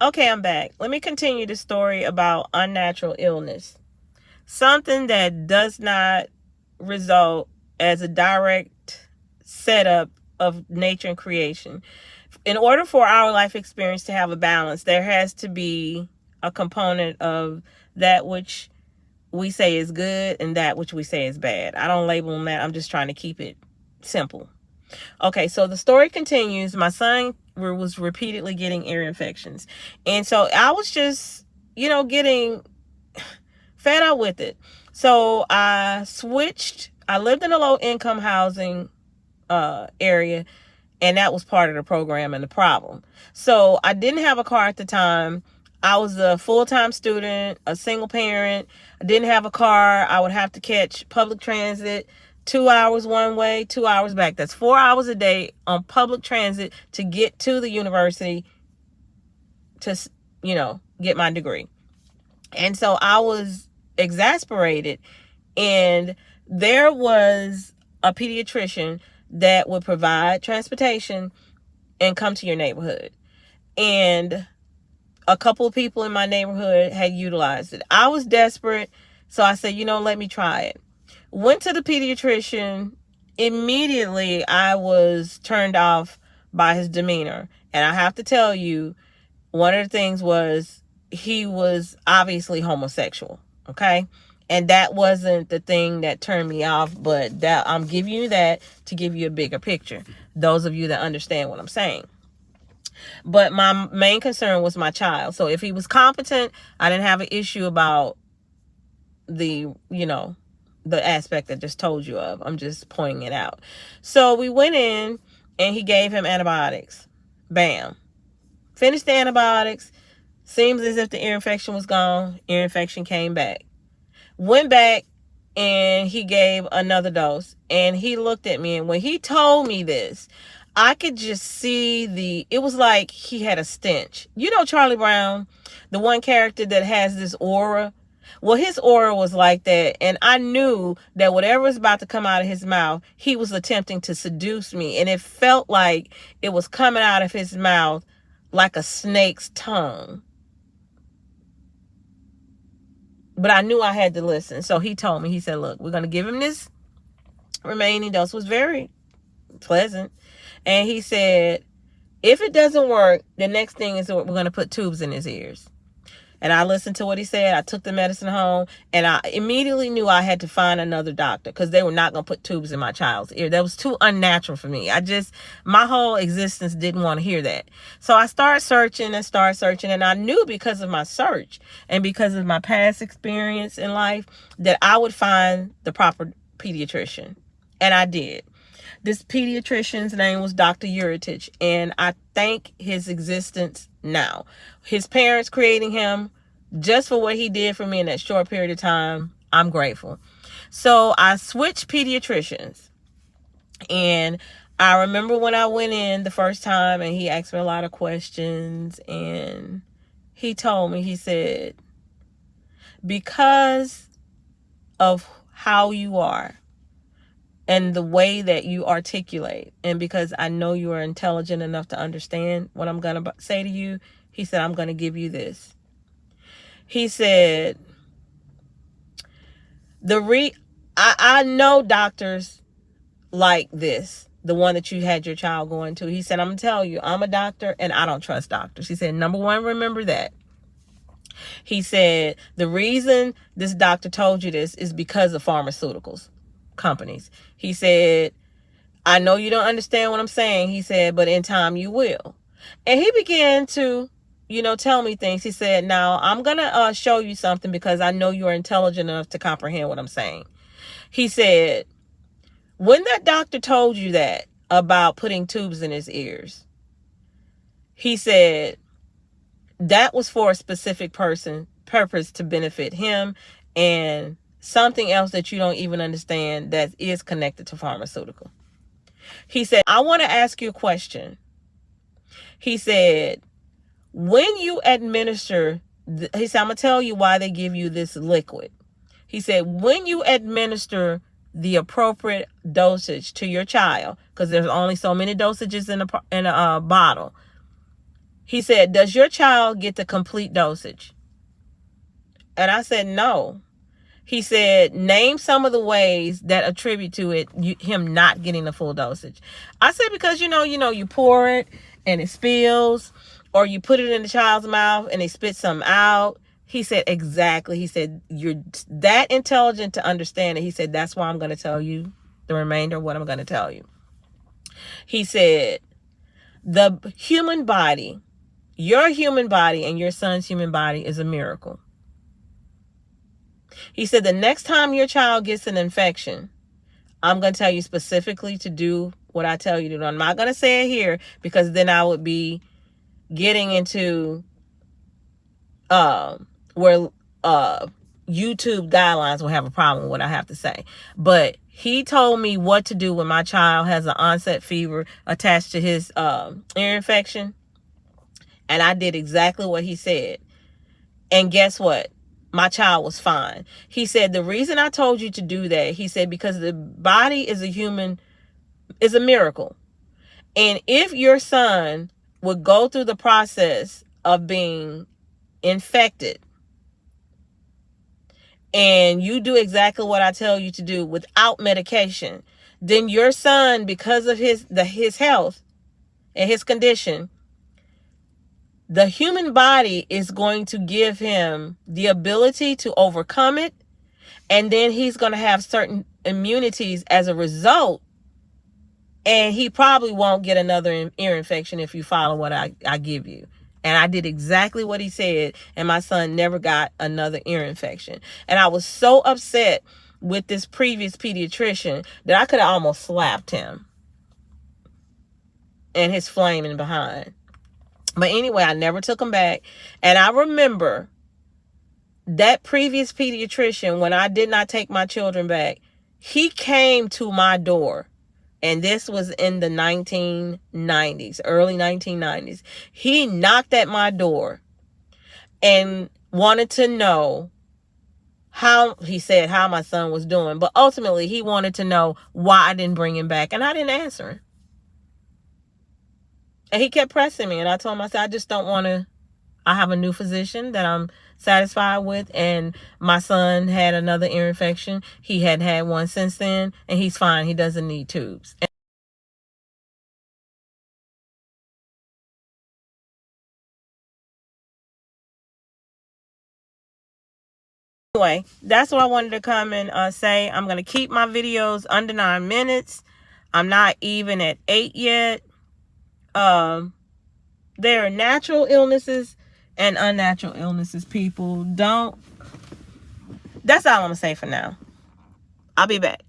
Okay, I'm back. Let me continue the story about unnatural illness. Something that does not result as a direct setup of nature and creation. In order for our life experience to have a balance, there has to be a component of that which we say is good and that which we say is bad. I don't label them that. I'm just trying to keep it simple. Okay, so the story continues. My son was repeatedly getting ear infections. And so I was just, getting fed up with it. So I switched. I lived in a low income housing area, and that was part of the program and the problem. So I didn't have a car at the time. I was a full-time student, a single parent. I didn't have a car. I would have to catch public transit, 2 hours one way, 2 hours back. That's 4 hours a day on public transit to get to the university to, get my degree. And so I was exasperated. And there was a pediatrician that would provide transportation and come to your neighborhood. And a couple of people in my neighborhood had utilized it. I was desperate, so I said, let me try it. Went to the pediatrician. Immediately, I was turned off by his demeanor. And I have to tell you, one of the things was he was obviously homosexual, okay? And that wasn't the thing that turned me off, but that I'm giving you that to give you a bigger picture. Those of you that understand what I'm saying. But my main concern was my child. So if he was competent, I didn't have an issue about the aspect I just told you of. I'm just pointing it out. So we went in and he gave him antibiotics. Bam. Finished the antibiotics. Seems as if the ear infection was gone. Ear infection came back. Went back and he gave another dose. And he looked at me, and when he told me this, I could just see it was like he had a stench. You know Charlie Brown, the one character that has this aura? Well, his aura was like that, and I knew that whatever was about to come out of his mouth, he was attempting to seduce me, and it felt like it was coming out of his mouth like a snake's tongue. But I knew I had to listen, so he told me, he said, look, we're going to give him this remaining dose. It was very pleasant. And he said, if it doesn't work, the next thing is we're going to put tubes in his ears. And I listened to what he said. I took the medicine home, and I immediately knew I had to find another doctor because they were not going to put tubes in my child's ear. That was too unnatural for me. My whole existence didn't want to hear that. So I started searching, and I knew because of my search and because of my past experience in life that I would find the proper pediatrician. And I did. This pediatrician's name was Dr. Uritich, and I thank his existence now. His parents creating him just for what he did for me in that short period of time, I'm grateful. So I switched pediatricians, and I remember when I went in the first time and he asked me a lot of questions, and he told me, he said, because of how you are, and the way that you articulate, and because I know you are intelligent enough to understand what I'm going to say to you, he said, I'm going to give you this. He said, I know doctors like this, the one that you had your child going to. He said, I'm going to tell you, I'm a doctor and I don't trust doctors. He said, number one, remember that. He said, the reason this doctor told you this is because of pharmaceuticals companies. He said, I know you don't understand what I'm saying. He said, but in time you will. And he began to, tell me things. He said, now I'm going to show you something because I know you're intelligent enough to comprehend what I'm saying. He said, when that doctor told you that about putting tubes in his ears, he said, that was for a specific purpose to benefit him and something else that you don't even understand that is connected to pharmaceutical. He said, I want to ask you a question. He said, when you administer, he said, I'm going to tell you why they give you this liquid. He said, when you administer the appropriate dosage to your child, because there's only so many dosages in a bottle. He said, does your child get the complete dosage? And I said, no. He said, name some of the ways that attribute to it, him not getting the full dosage. I said, because, you pour it and it spills, or you put it in the child's mouth and they spit something out. He said, exactly. He said, you're that intelligent to understand it. He said, that's why I'm going to tell you the remainder of what I'm going to tell you. He said, the human body, your human body and your son's human body is a miracle. He said, the next time your child gets an infection, I'm going to tell you specifically to do what I tell you to do. I'm not going to say it here because then I would be getting into where YouTube guidelines will have a problem with what I have to say. But he told me what to do when my child has an onset fever attached to his ear infection. And I did exactly what he said. And guess what? My child was fine. He said, the reason I told you to do that, he said, because the body is a miracle. And if your son would go through the process of being infected and you do exactly what I tell you to do without medication, then your son, because of his health and his condition, the human body is going to give him the ability to overcome it. And then he's going to have certain immunities as a result. And he probably won't get another ear infection if you follow what I give you. And I did exactly what he said. And my son never got another ear infection. And I was so upset with this previous pediatrician that I could have almost slapped him and his flaming behind. But anyway, I never took him back. And I remember that previous pediatrician, when I did not take my children back, he came to my door. And this was in the 1990s, early 1990s. He knocked at my door and wanted to know how my son was doing. But ultimately, he wanted to know why I didn't bring him back. And I didn't answer him. And he kept pressing me. And I told him, I said, I just don't want to. I have a new physician that I'm satisfied with. And my son had another ear infection. He hadn't had one since then. And he's fine. He doesn't need tubes. Anyway, that's what I wanted to come and say. I'm going to keep my videos under 9 minutes. I'm not even at 8 yet. There are natural illnesses and unnatural illnesses, people. That's all I'm going to say for now. I'll be back.